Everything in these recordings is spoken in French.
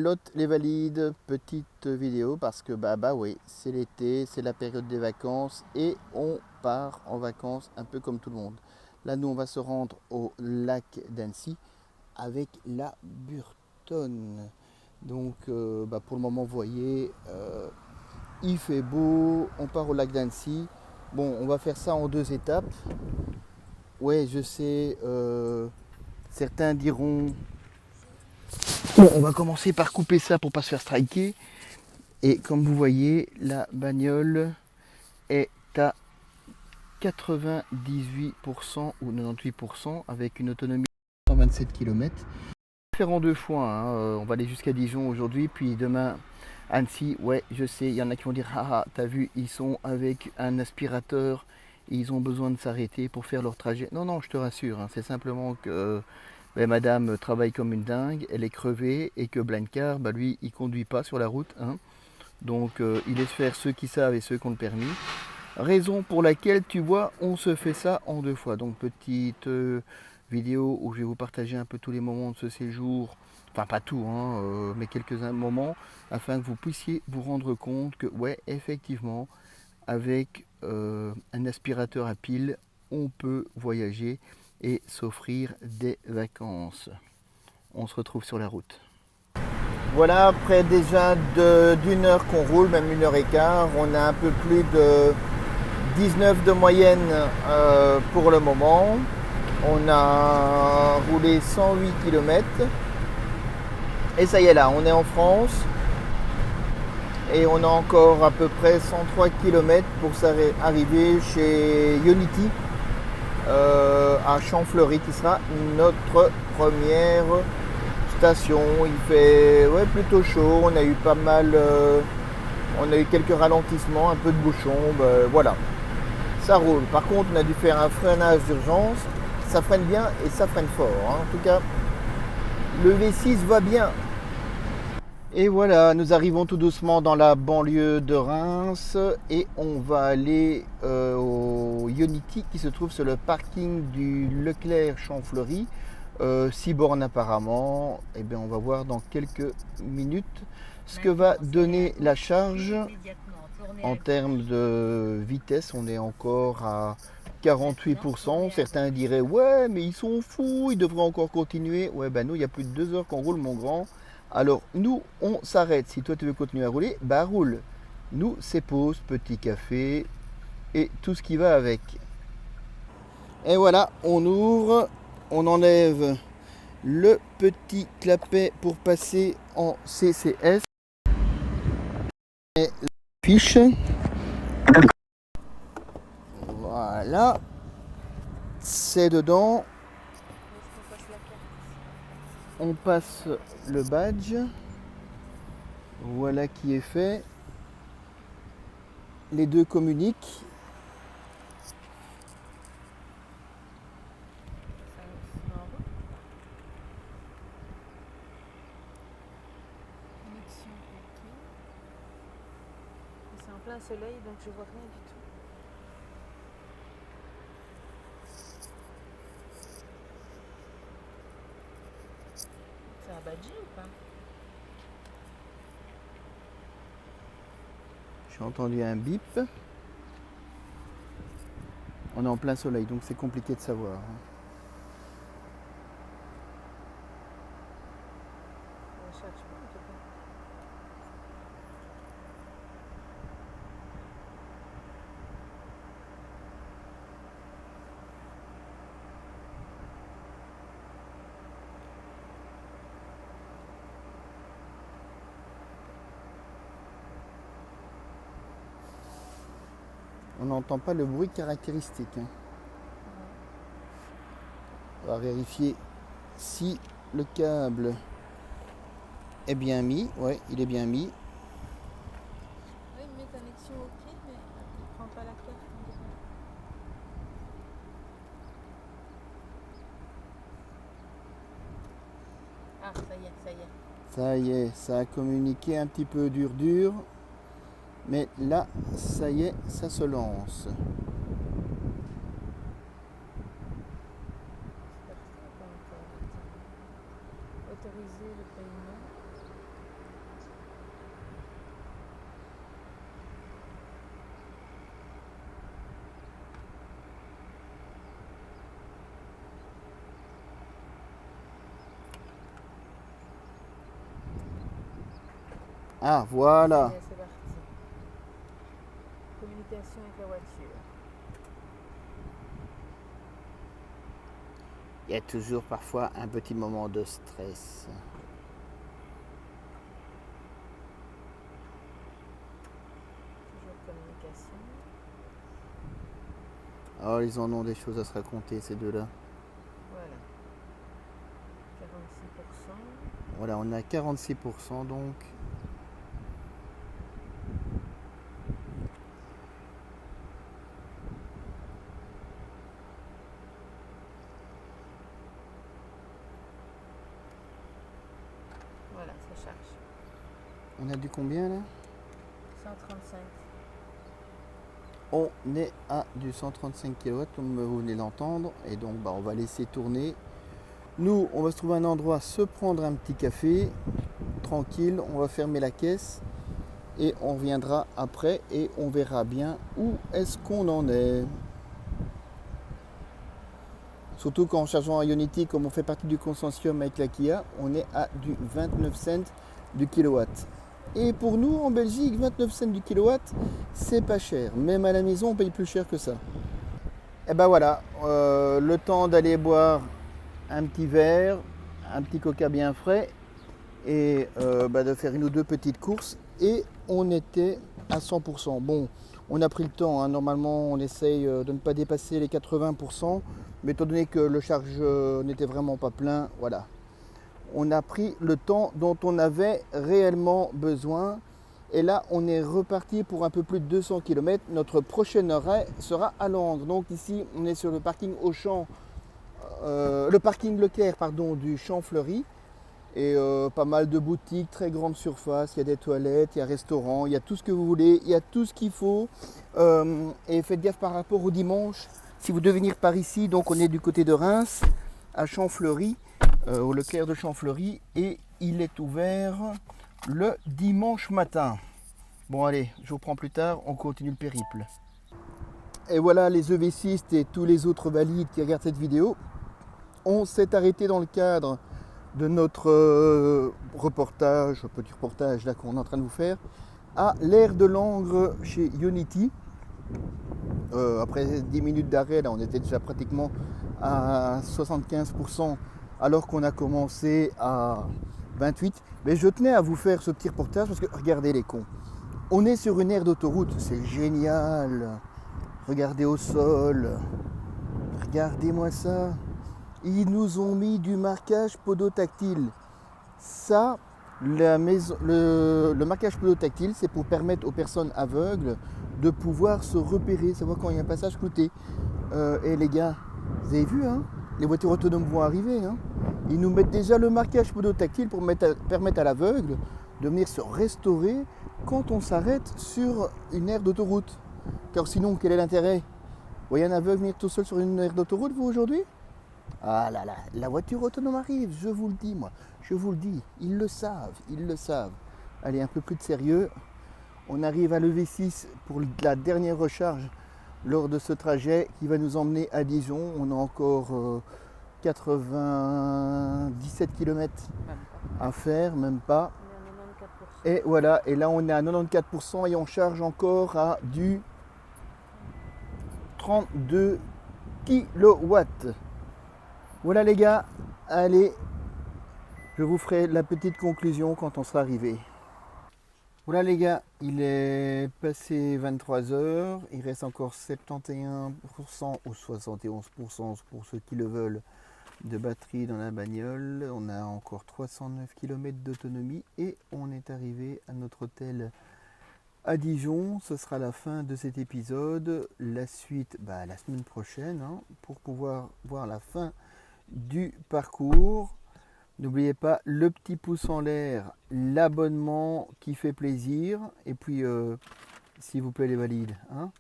Lot les valides, petite vidéo parce que bah oui, c'est l'été, c'est la période des vacances et on part en vacances un peu comme tout le monde. Là, nous, on va se rendre au lac d'Annecy avec la Burtonne. Donc, pour le moment, vous voyez, il fait beau, on part au lac d'Annecy. Bon, on va faire ça en 2 étapes. Ouais, je sais, certains diront, bon, on va commencer par couper ça pour pas se faire striker. Et comme vous voyez, la bagnole est à 98% ou 98% avec une autonomie de 127 km. On va faire en 2 fois, hein. On va aller jusqu'à Dijon aujourd'hui, puis demain Annecy. Ouais, je sais, il y en a qui vont dire ah, t'as vu, ils sont avec un aspirateur, et ils ont besoin de s'arrêter pour faire leur trajet. Non, non, je te rassure, hein, c'est simplement que madame travaille comme une dingue, elle est crevée et que Blancard, lui, il conduit pas sur la route, hein. Donc il laisse faire ceux qui savent et ceux qui ont le permis. Raison pour laquelle tu vois, on se fait ça en 2 fois. Donc petite vidéo où je vais vous partager un peu tous les moments de ce séjour. Enfin pas tout, hein, mais quelques moments afin que vous puissiez vous rendre compte que ouais, effectivement, avec un aspirateur à pile, on peut voyager et s'offrir des vacances. On se retrouve sur la route. Voilà, après déjà d'une heure qu'on roule, même 1 h 15, on a un peu plus de 19 de moyenne pour le moment. On a roulé 108 km. Et ça y est là, on est en France. Et on a encore à peu près 103 km pour arriver chez Unity à Champfleury, qui sera notre première station. Il fait plutôt chaud, on a eu pas mal, on a eu quelques ralentissements, un peu de bouchons, voilà, ça roule. Par contre, on a dû faire un freinage d'urgence, ça freine bien et ça freine fort, hein. En tout cas, le V6 va bien. Et voilà, nous arrivons tout doucement dans la banlieue de Reims et on va aller au Unity qui se trouve sur le parking du Leclerc Champfleury. 6 bornes apparemment. Et bien on va voir dans quelques minutes ce que va donner la charge en termes de vitesse. On est encore à 48%. Certains diraient ouais mais ils sont fous, ils devraient encore continuer. Ouais nous il y a plus de 2 heures qu'on roule mon grand. Alors nous on s'arrête. Si toi tu veux continuer à rouler, roule. Nous c'est pause, petit café et tout ce qui va avec. Et voilà, on ouvre, on enlève le petit clapet pour passer en CCS et la fiche. Voilà, c'est dedans. On passe le badge. Voilà qui est fait. Les deux communiquent. C'est en plein soleil donc je vois rien du tout. C'est un badge ou pas? J'ai entendu un bip. On est en plein soleil donc c'est compliqué de savoir. Je cherche pas en tout cas. On n'entend pas le bruit caractéristique, hein. On va vérifier si le câble est bien mis. Ouais, il est bien mis. Oui, il met connexion OK, mais il prend pas la carte. Ah, ça y est, ça y est. Ça y est, ça a communiqué un petit peu dur. Mais là, ça y est, ça se lance. Autoriser le paiement. Ah, voilà. Et c'est parti. Communication avec la voiture. Il y a toujours parfois un petit moment de stress. Toujours communication. Oh, ils en ont des choses à se raconter, ces deux-là. Voilà. 46%. Voilà, on est à 46% donc. Voilà, ça charge. On a du combien là? 135. On est à du 135 kW, comme vous venez d'entendre. Et donc on va laisser tourner. Nous, on va se trouver un endroit, se prendre un petit café, tranquille. On va fermer la caisse et on reviendra après et on verra bien où est-ce qu'on en est. Surtout qu'en chargeant à Ionity, comme on fait partie du consortium avec la Kia, on est à du 29 cents du kilowatt. Et pour nous, en Belgique, 29 cents du kilowatt, c'est pas cher. Même à la maison, on paye plus cher que ça. Et ben voilà, le temps d'aller boire un petit verre, un petit coca bien frais et de faire une ou deux petites courses. Et on était à 100%. Bon, on a pris le temps, hein. Normalement on essaye de ne pas dépasser les 80%, mais étant donné que le charge n'était vraiment pas plein, voilà. On a pris le temps dont on avait réellement besoin. Et là, on est reparti pour un peu plus de 200 km. Notre prochain arrêt sera à Langres. Donc ici, on est sur le parking Auchan, le parking Leclerc, pardon, du Champ Fleury. Et pas mal de boutiques, très grande surface, il y a des toilettes, il y a un restaurant, il y a tout ce que vous voulez, il y a tout ce qu'il faut. Et faites gaffe par rapport au dimanche, si vous devez venir par ici, donc on est du côté de Reims, à Champfleury, au Leclerc de Champfleury, et il est ouvert le dimanche matin. Bon allez, je vous reprends plus tard, on continue le périple. Et voilà les EV6 et tous les autres valides qui regardent cette vidéo. On s'est arrêté dans le cadre de notre petit reportage là qu'on est en train de vous faire, à l'aire de Langres chez Ionity. Après 10 minutes d'arrêt, là on était déjà pratiquement à 75% alors qu'on a commencé à 28. Mais je tenais à vous faire ce petit reportage parce que regardez les cons. On est sur une aire d'autoroute, c'est génial. Regardez au sol. Regardez-moi ça. Ils nous ont mis du marquage podotactile. Ça, le marquage podotactile, c'est pour permettre aux personnes aveugles de pouvoir se repérer, savoir quand il y a un passage clouté. Et les gars, vous avez vu, hein, les voitures autonomes vont arriver. Hein. Ils nous mettent déjà le marquage podotactile pour permettre à l'aveugle de venir se restaurer quand on s'arrête sur une aire d'autoroute. Car sinon, quel est l'intérêt? Vous voyez un aveugle venir tout seul sur une aire d'autoroute, vous, aujourd'hui? Ah là là, la voiture autonome arrive, je vous le dis, moi. Je vous le dis, ils le savent, ils le savent. Allez, un peu plus de sérieux. On arrive à l'EV6 pour la dernière recharge lors de ce trajet qui va nous emmener à Dijon. On a encore 97 km à faire, même pas. On est à 94%. Et voilà, et là on est à 94% et on charge encore à du 32 kW. Voilà les gars, allez, je vous ferai la petite conclusion quand on sera arrivé. Voilà les gars, il est passé 23 h, il reste encore 71% ou 71% pour ceux qui le veulent de batterie dans la bagnole. On a encore 309 km d'autonomie et on est arrivé à notre hôtel à Dijon. Ce sera la fin de cet épisode. La suite la semaine prochaine, hein, pour pouvoir voir la fin du parcours. N'oubliez pas le petit pouce en l'air, l'abonnement qui fait plaisir. Et puis, s'il vous plaît les valides, hein,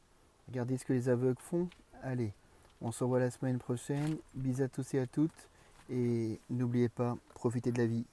regardez ce que les aveugles font. Allez, on se revoit la semaine prochaine. Bisous à tous et à toutes. Et n'oubliez pas, profitez de la vie.